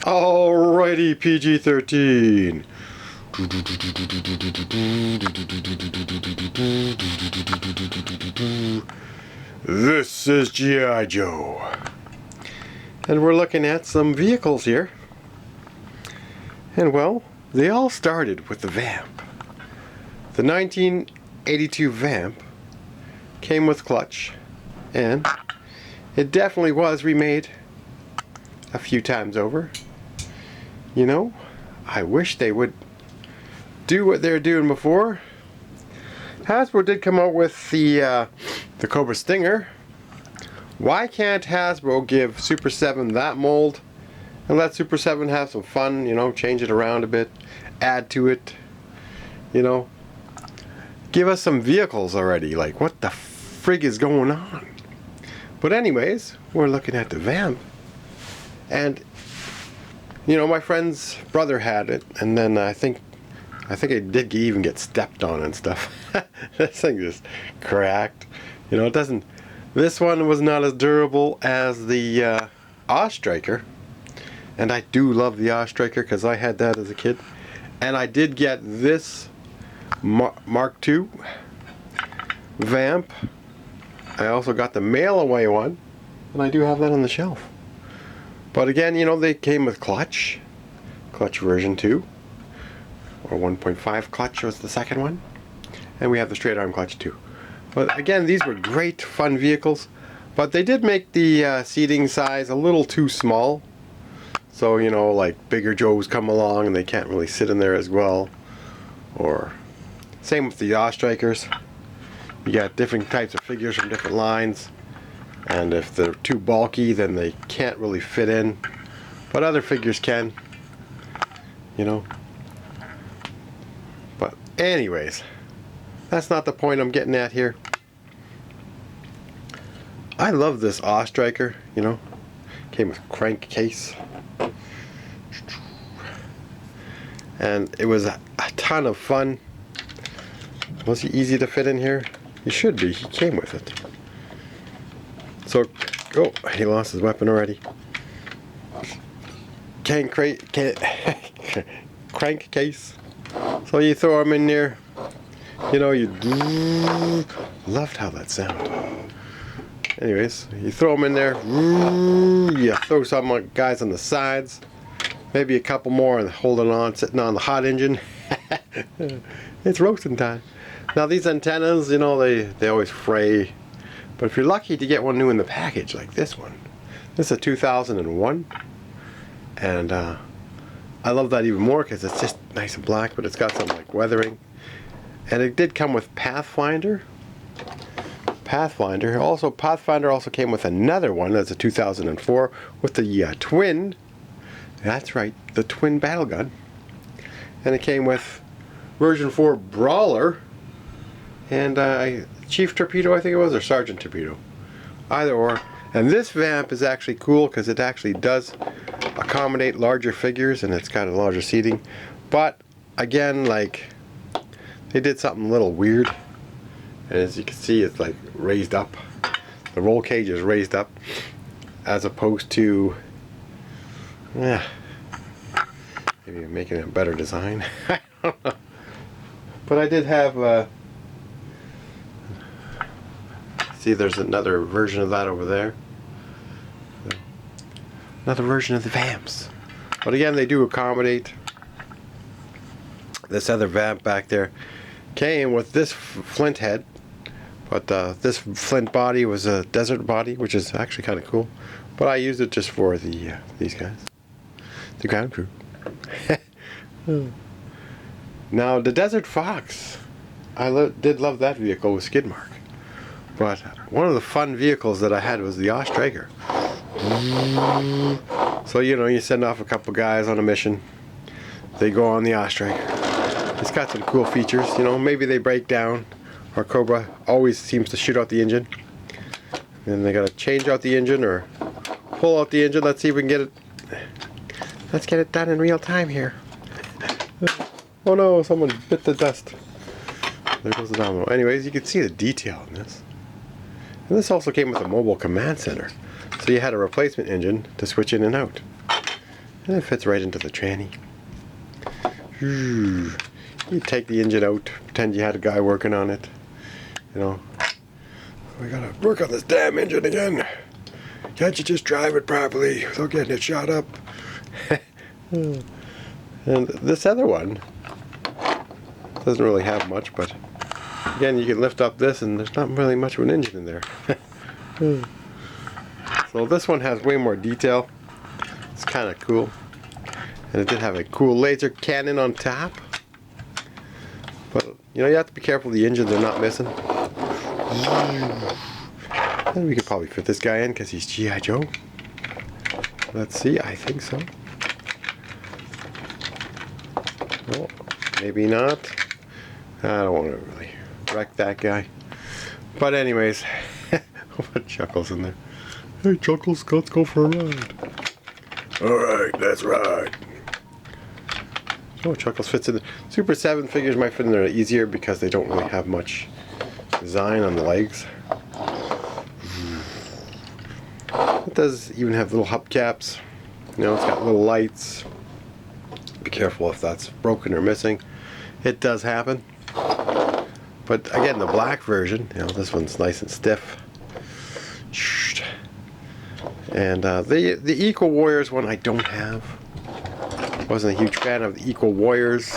Alrighty, PG-13. This is G.I. Joe. And we're looking at some vehicles here. And well, they all started with the V.A.M.P. The 1982 V.A.M.P. came with clutch, and it definitely was remade a few times over. You know, I wish they would do what they were doing before. Hasbro did come out with the Cobra Stinger. Why can't Hasbro give Super7 that mold and let Super7 have some fun, you know, change it around a bit, add to it, you know? Give us some vehicles already. Like, what the frig is going on? But anyways, we're looking at the V.A.M.P. And you know, my friend's brother had it, and then I think it did even get stepped on and stuff. This thing just cracked. You know, it doesn't. This one was not as durable as the A.W.E.Striker, and I do love the A.W.E.Striker because I had that as a kid, and I did get this Mark II V.A.M.P. I also got the mail-away one, and I do have that on the shelf. But again, you know, they came with clutch version 2, or 1.5 clutch was the second one, and we have the straight arm clutch too. But again, these were great fun vehicles, but they did make the seating size a little too small. So, you know, like bigger Joes come along and they can't really sit in there as well. Or same with the A.W.E.Strikers. You got different types of figures from different lines. And if they're too bulky, then they can't really fit in. But other figures can, you know. But anyways, that's not the point I'm getting at here. I love this A.W.E.Striker, you know. Came with crankcase. And it was a ton of fun. Was he easy to fit in here? He should be. He came with it. So, oh, he lost his weapon already. Crankcase. So you throw him in there. You know, you loved how that sounded. Anyways, you throw them in there. You throw some guys on the sides. Maybe a couple more and holding on, sitting on the hot engine. It's roasting time. Now these antennas, you know, they always fray. But if you're lucky to get one new in the package, like this one. This is a 2001. And I love that even more because it's just nice and black, but it's got some like weathering. And it did come with Pathfinder. Pathfinder also came with another one. That's a 2004 with the twin. That's right, the twin battle gun. And it came with version 4 Brawler and Chief Torpedo, I think it was, or Sergeant Torpedo. Either or. And this V.A.M.P. is actually cool because it actually does accommodate larger figures and it's got a larger seating. But again, like, they did something a little weird. And as you can see, it's like raised up. The roll cage is raised up as opposed to, maybe making a better design. I don't know. But I did have, see, there's another version of that over there. Another version of the V.A.M.Ps. But again, they do accommodate. This other V.A.M.P. back there came with this flint head. But this flint body was a desert body, which is actually kind of cool. But I used it just for the these guys, the ground crew. Now the Desert Fox, I did love that vehicle with skid mark. But one of the fun vehicles that I had was the A.W.E.Striker. So you know, you send off a couple guys on a mission. They go on the A.W.E.Striker. It's got some cool features. You know, maybe they break down. Our Cobra always seems to shoot out the engine. And they gotta change out the engine or pull out the engine. Let's see if we can get it. Let's get it done in real time here. Oh no, someone bit the dust. There goes the domino. Anyways, you can see the detail in this. And this also came with a mobile command center. So you had a replacement engine to switch in and out. And it fits right into the tranny. You take the engine out, pretend you had a guy working on it. You know, we gotta work on this damn engine again. Can't you just drive it properly without getting it shot up? And this other one doesn't really have much, but again, you can lift up this and there's not really much of an engine in there. So this one has way more detail. It's kind of cool. And it did have a cool laser cannon on top. But, you know, you have to be careful the engines are not missing. And we could probably fit this guy in because he's G.I. Joe. Let's see, I think so. Oh, maybe not. I don't want to really wreck that guy. But anyways, what Chuckles in there? Hey Chuckles, let's go for a ride. Alright, let's ride. Oh, Chuckles fits in there. Super7 figures might fit in there easier because they don't really have much design on the legs. It does even have little hubcaps. You know, it's got little lights. Be careful if that's broken or missing. It does happen. But again, the black version, you know, this one's nice and stiff. And the Eco Warriors one I don't have. Wasn't a huge fan of the Eco Warriors.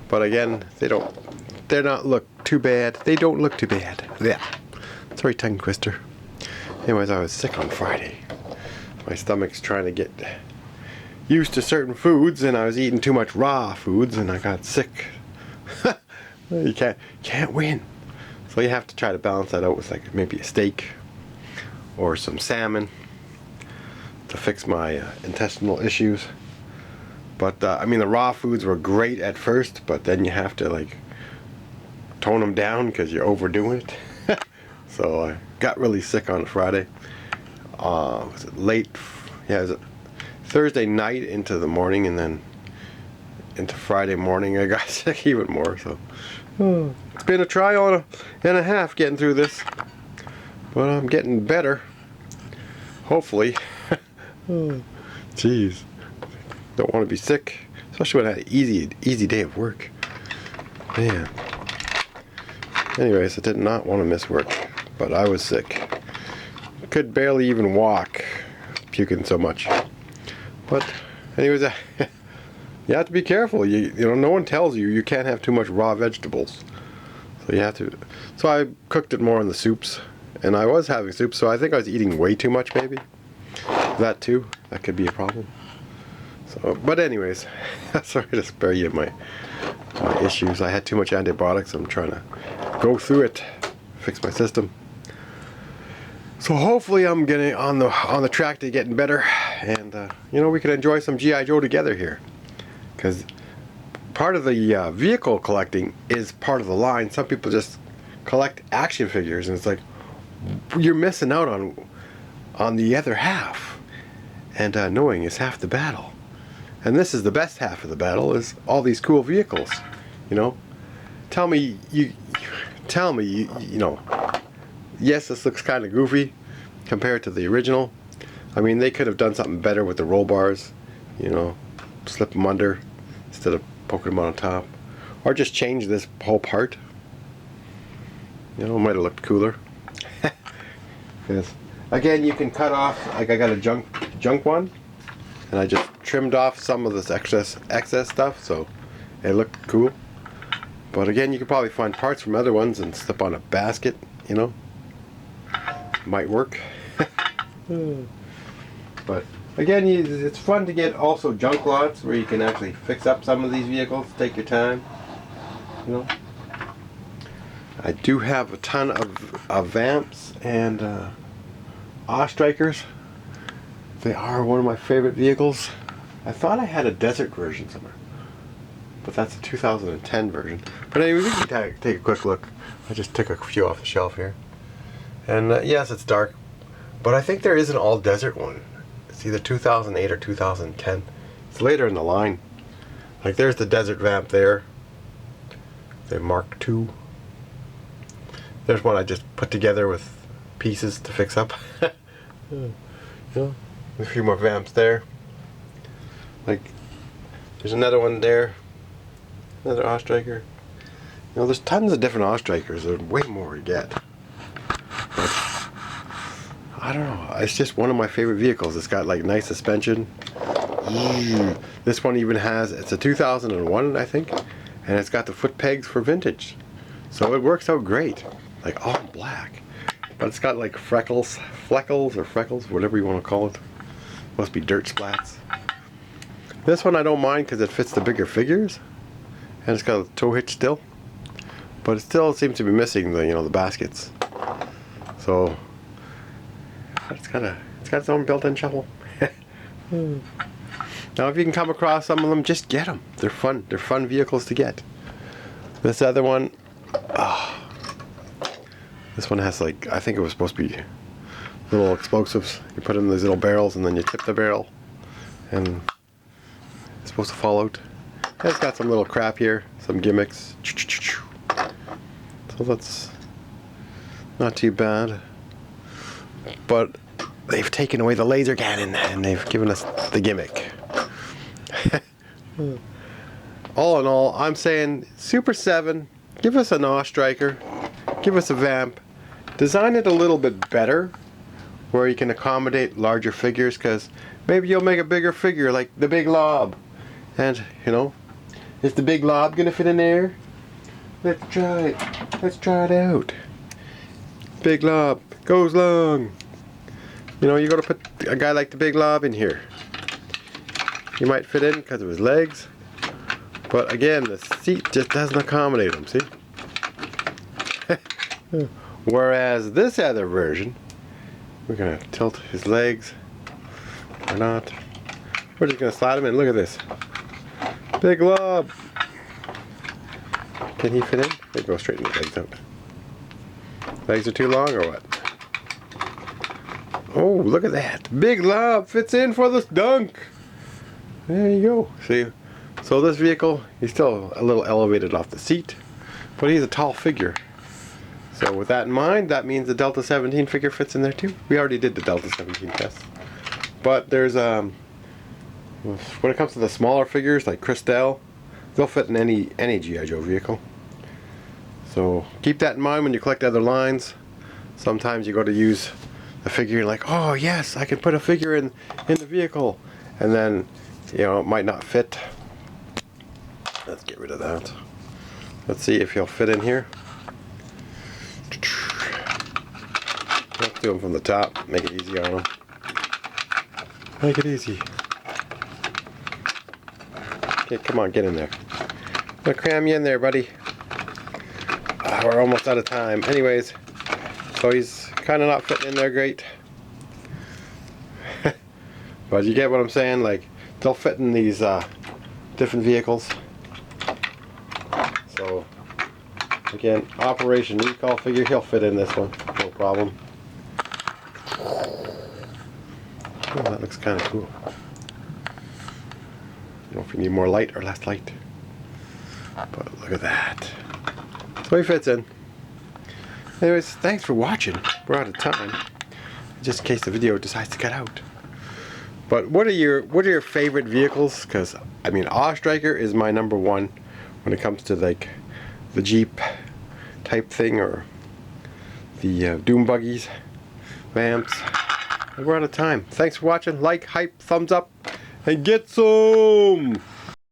But again, they're not look too bad. They don't look too bad. Yeah. Sorry, tongue twister. Anyways, I was sick on Friday. My stomach's trying to get used to certain foods, and I was eating too much raw foods, and I got sick. You can't win. So you have to try to balance that out with like maybe a steak or some salmon to fix my intestinal issues. But I mean, the raw foods were great at first, but then you have to like tone them down because you're overdoing it. So I got really sick on Friday. Was it late? Yeah, it was Thursday night into the morning, and then into Friday morning I got sick even more. So it's been a trial and a half getting through this, but I'm getting better. Hopefully. Jeez, don't want to be sick, especially when I had an easy day of work. Man. Anyways, I did not want to miss work, but I was sick. Could barely even walk, puking so much. But anyways, you have to be careful. You know, no one tells you can't have too much raw vegetables. So you have to. So I cooked it more in the soups, and I was having soup, so I think I was eating way too much maybe. That too, that could be a problem. So, but anyways, sorry to spare you my issues. I had too much antibiotics. I'm trying to go through it, fix my system. So hopefully I'm getting on the track to getting better, and you know, we can enjoy some G.I. Joe together here, because part of the vehicle collecting is part of the line. Some people just collect action figures, and it's like you're missing out on the other half, and knowing is half the battle. And this is the best half of the battle, is all these cool vehicles. You know, tell me you know. Yes, this looks kind of goofy compared to the original. I mean, they could have done something better with the roll bars. You know, slip them under instead of poking them on top, or just change this whole part. You know, it might have looked cooler. Yes. Again, you can cut off. Like I got a junk one, and I just trimmed off some of this excess stuff, so it looked cool. But again, you could probably find parts from other ones and slip on a basket. You know, might work. But again, it's fun to get also junk lots where you can actually fix up some of these vehicles. Take your time. You know, I do have a ton of Vamps and A.W.E.Strikers. They are one of my favorite vehicles. I thought I had a desert version somewhere, but that's a 2010 version. But anyway, we can take a quick look. I just took a few off the shelf here. And yes, it's dark, but I think there is an all desert one. It's either 2008 or 2010. It's later in the line. Like there's the desert Vamp there. The Mark II. There's one I just put together with pieces to fix up. Yeah, a few more Vamps there. Like, there's another one there. Another A.W.E.Striker. You know, there's tons of different A.W.E.Strikers. There's way more to get. But, I don't know. It's just one of my favorite vehicles. It's got like nice suspension. This one even has, it's a 2001, I think. And it's got the foot pegs for vintage. So it works out great. Like all black. But it's got like freckles, whatever you want to call it. Must be dirt splats. This one I don't mind because it fits the bigger figures. And it's got a tow hitch still. But it still seems to be missing the, you know, the baskets. So it's got its own built-in shovel. Now if you can come across some of them, just get them. They're fun. They're fun vehicles to get. This other one, this one has like, I think it was supposed to be little explosives. You put in these little barrels and then you tip the barrel and it's supposed to fall out. And it's got some little crap here, some gimmicks. So that's not too bad. But they've taken away the laser cannon and they've given us the gimmick. All in all, I'm saying Super7, give us an A.W.E.Striker, give us a V.A.M.P, design it a little bit better where you can accommodate larger figures, because maybe you'll make a bigger figure like the Big Lob. And, you know, is the Big Lob gonna fit in there? Let's try it. Let's try it out. Big Lob goes long. You know, you're gonna put a guy like the Big Lob in here. He might fit in because of his legs, but again, the seat just doesn't accommodate him, see? Whereas this other version, we're gonna tilt his legs, or not. We're just gonna slide him in. Look at this. Big Lob. Can he fit in? Maybe go straighten his legs out. Legs are too long or what? Oh, look at that. Big Lob fits in for this dunk. There you go. See? So this vehicle, he's still a little elevated off the seat, but he's a tall figure. So with that in mind, that means the Delta 17 figure fits in there too. We already did the Delta 17 test. But there's, when it comes to the smaller figures like Crystal, they'll fit in any G.I. Joe vehicle. So keep that in mind when you collect other lines. Sometimes you go to use a figure and like, oh yes, I can put a figure in the vehicle. And then, you know, it might not fit. Let's get rid of that. Let's see if he'll fit in here. Let's do him from the top. Make it easy on him. Make it easy. Okay, come on, get in there. I'm gonna cram you in there, buddy. We're almost out of time. Anyways, so he's kind of not fitting in there great. But you get what I'm saying? Like, they'll fit in these different vehicles. So, again, Operation Recall figure, he'll fit in this one. No problem. Oh, that looks kind of cool. I don't know if you need more light or less light. But look at that. So he fits in. Anyways, thanks for watching. We're out of time. Just in case the video decides to cut out. But what are your favorite vehicles? Because I mean, A.W.E.Striker is my #1 when it comes to like the Jeep type thing, or the Doom buggies, V.A.M.Ps. We're out of time. Thanks for watching. Like, hype, thumbs up, and get some.